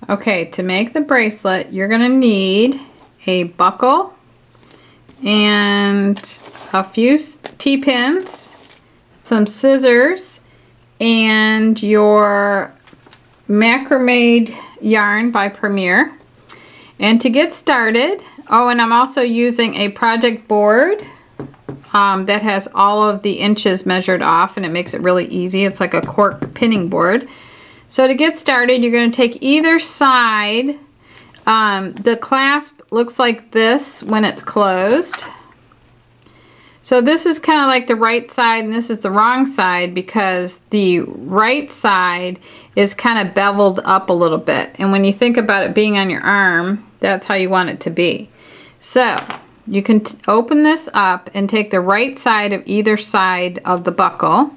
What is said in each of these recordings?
Okay, to make the bracelet, you're going to need a buckle and a few T-pins, some scissors, and your Macrame yarn by Premier. And to get started, oh, and I'm also using a project board that has all of the inches measured off, and it makes it really easy. It's like a cork pinning board. So to get started, you're going to take either side. The clasp looks like this when it's closed. So this is kind of like the right side and this is the wrong side, because the right side is kind of beveled up a little bit. And when you think about it being on your arm, that's how you want it to be. So you can open this up and take the right side of either side of the buckle.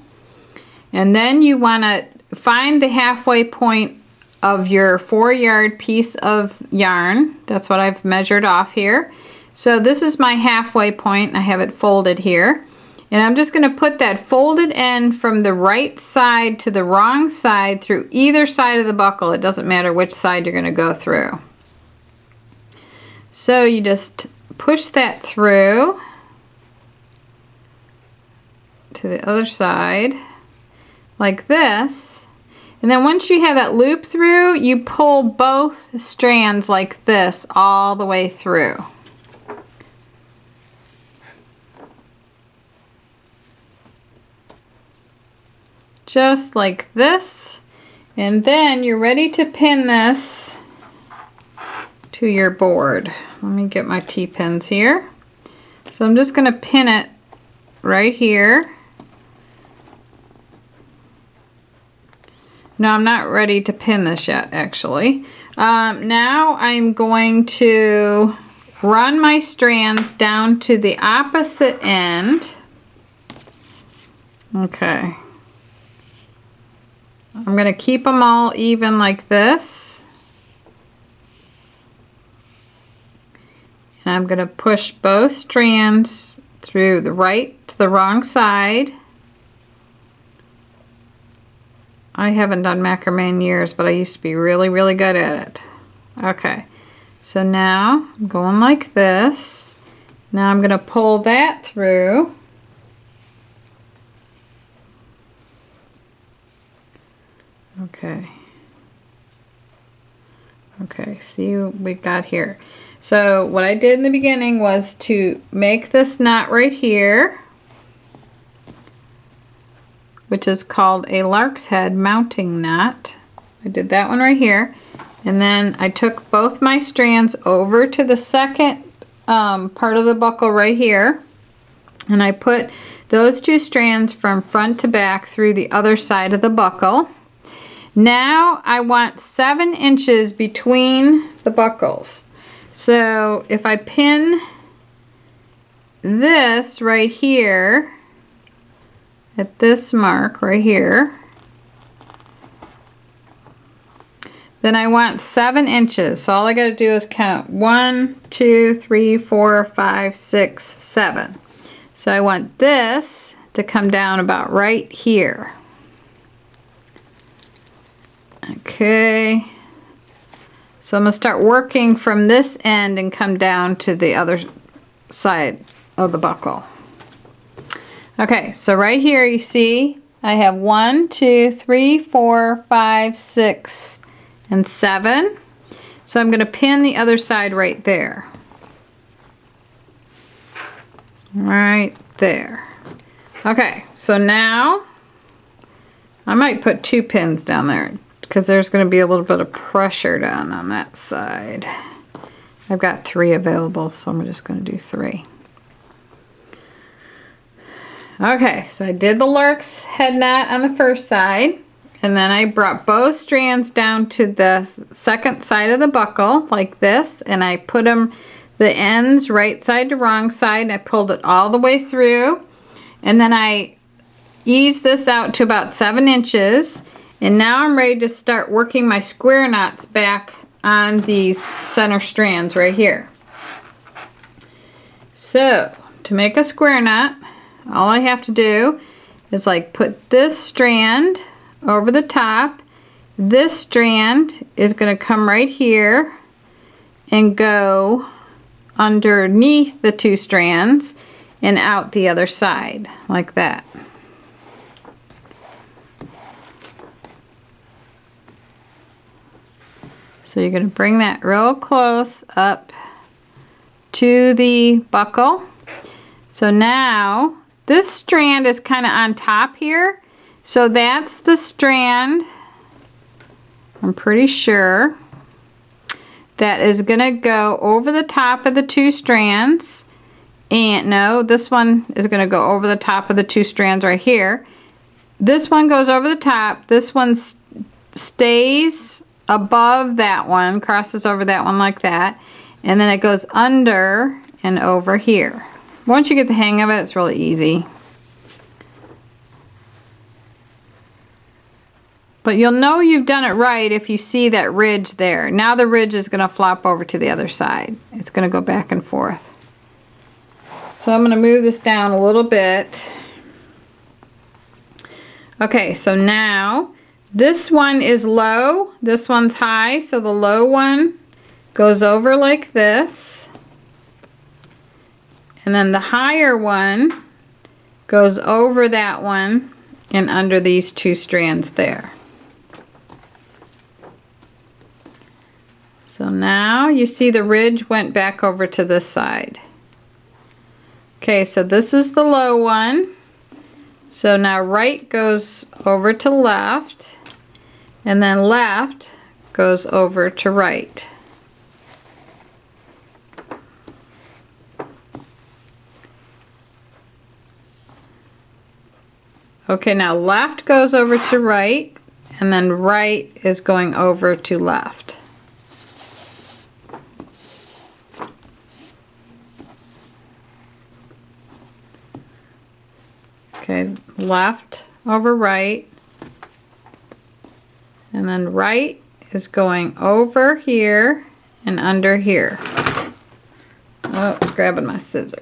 And then you want to find the halfway point of your 4-yard piece of yarn. That's what I've measured off here. So this is my halfway point. I have it folded here. And I'm just going to put that folded end from the right side to the wrong side through either side of the buckle. It doesn't matter which side you're going to go through. So you just push that through to the other side like this. And then once you have that loop through, you pull both strands like this all the way through. Just like this. And then you're ready to pin this to your board. Let me get my T-pins here. So I'm just going to pin it right here. No, I'm not ready to pin this yet, actually. Now I'm going to run my strands down to the opposite end. Okay. I'm going to keep them all even like this. And I'm going to push both strands through the right to the wrong side. I haven't done macrame in years, but I used to be really, really good at it. Okay, so now I'm going like this. Now I'm going to pull that through. Okay. Okay, see what we've got here. So what I did in the beginning was to make this knot right here, which is called a Lark's head mounting knot. I did that one right here. And then I took both my strands over to the second part of the buckle right here. And I put those two strands from front to back through the other side of the buckle. Now I want 7 inches between the buckles. So if I pin this right here, at this mark right here, then I want 7 inches. So all I got to do is count 1, 2, 3, 4, 5, 6, 7. So I want this to come down about right here. Okay. So I'm going to start working from this end and come down to the other side of the buckle. Okay, so right here you see I have 1, 2, 3, 4, 5, 6, and 7. So I'm going to pin the other side right there. Right there. Okay, so now I might put 2 pins down there because there's going to be a little bit of pressure down on that side. I've got 3 available, so I'm just going to do 3. Okay, so I did the Lark's head knot on the first side, and then I brought both strands down to the second side of the buckle like this, and I put them, the ends right side to wrong side, and I pulled it all the way through, and then I eased this out to about 7 inches, and now I'm ready to start working my square knots back on these center strands right here. So to make a square knot, all I have to do is like put this strand over the top, this strand is going to come right here and go underneath the 2 strands and out the other side like that. So you're going to bring that real close up to the buckle. So now this strand is kind of on top here. So that's the strand, I'm pretty sure, that is going to go over the top of the 2 strands. And no, this one is going to go over the top of the 2 strands right here. This one goes over the top. This one stays above that one, crosses over that one like that, and then it goes under and over here. Once you get the hang of it, it's really easy. But you'll know you've done it right if you see that ridge there. Now the ridge is going to flop over to the other side. It's going to go back and forth. So I'm going to move this down a little bit. Okay, so now this one is low, this one's high, so the low one goes over like this. And then the higher one goes over that one and under these 2 strands there. So now you see the ridge went back over to this side. Okay, so this is the low one. So now right goes over to left. And then left goes over to right. Okay, now left goes over to right, and then right is going over to left. Okay, left over right. And then right is going over here and under here. Oh, it's grabbing my scissors.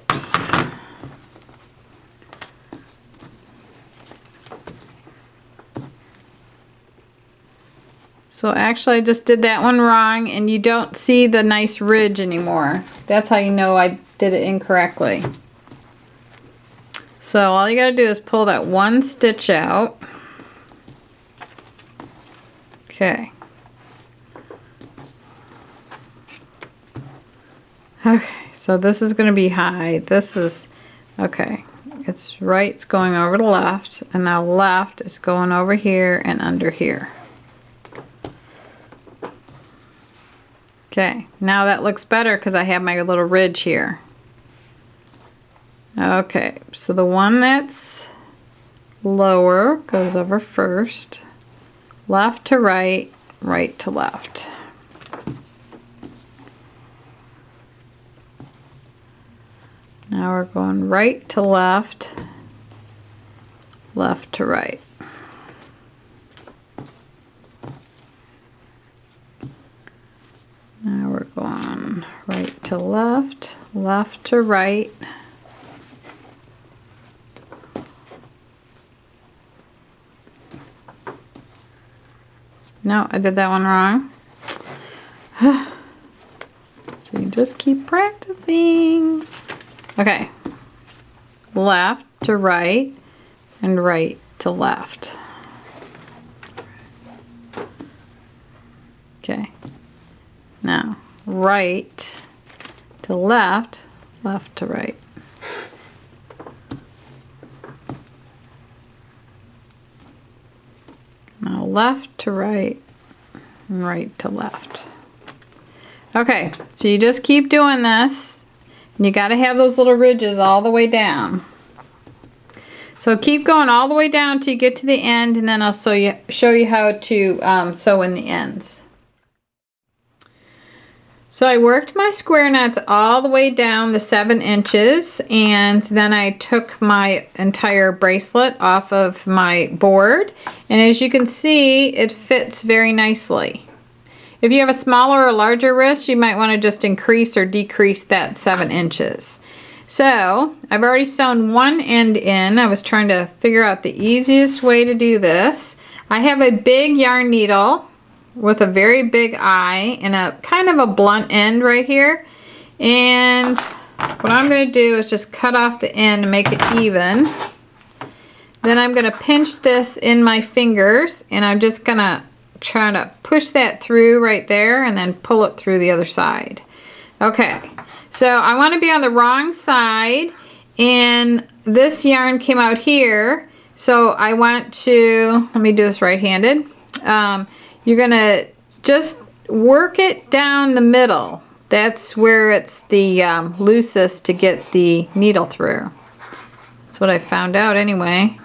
So actually I just did that one wrong and you don't see the nice ridge anymore. That's how you know I did it incorrectly. So all you gotta do is pull that one stitch out. Okay. Okay, so this is going to be high. This is, okay, it's right, it's going over to left, and now left is going over here and under here. Okay, now that looks better because I have my little ridge here. Okay, so the one that's lower goes over first. Left to right, right to left. Now we're going right to left, left to right. Now we're going right to left, left to right. No, I did that one wrong. So you just keep practicing. Okay. Left to right and right to left. Okay. Now, right to left, left to right. Now left to right and right to left. Okay, so you just keep doing this. And you got to have those little ridges all the way down. So keep going all the way down till you get to the end, and then I'll show you how to sew in the ends. So I worked my square knots all the way down the 7 inches, and then I took my entire bracelet off of my board, and as you can see, it fits very nicely. If you have a smaller or larger wrist, you might want to just increase or decrease that 7 inches. So I've already sewn one end in. I was trying to figure out the easiest way to do this. I have a big yarn needle, with a very big eye and a kind of a blunt end right here. And what I'm going to do is just cut off the end and make it even. Then I'm going to pinch this in my fingers, and I'm just going to try to push that through right there and then pull it through the other side. Okay, so I want to be on the wrong side, and this yarn came out here, so I want to, let me do this right-handed. You're going to just work it down the middle. That's where it's the loosest to get the needle through. That's what I found out anyway.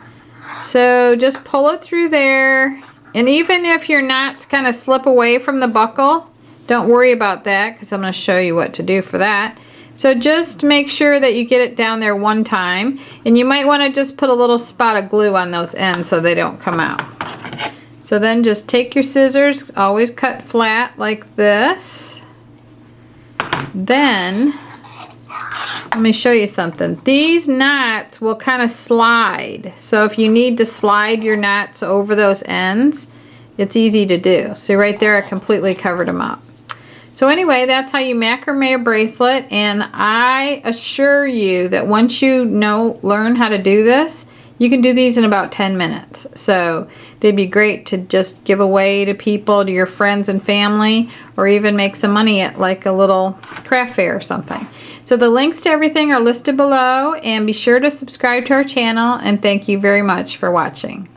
So just pull it through there, and even if your knots kind of slip away from the buckle, don't worry about that because I'm going to show you what to do for that. So just make sure that you get it down there one time, and you might want to just put a little spot of glue on those ends so they don't come out. So then just take your scissors, always cut flat like this. Then let me show you something. These knots will kind of slide. So if you need to slide your knots over those ends, it's easy to do. See right there, I completely covered them up. So anyway, that's how you macrame a bracelet, and I assure you that once you learn how to do this, you can do these in about 10 minutes. So they'd be great to just give away to people, to your friends and family, or even make some money at like a little craft fair or something. So the links to everything are listed below, and be sure to subscribe to our channel, and thank you very much for watching.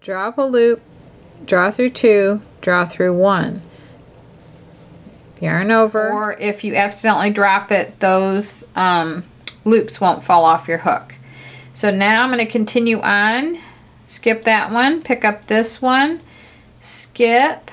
Draw up a loop, draw through 2, draw through 1. Yarn over, or if you accidentally drop it, those loops won't fall off your hook. So now I'm going to continue on, skip that one, pick up this one, skip,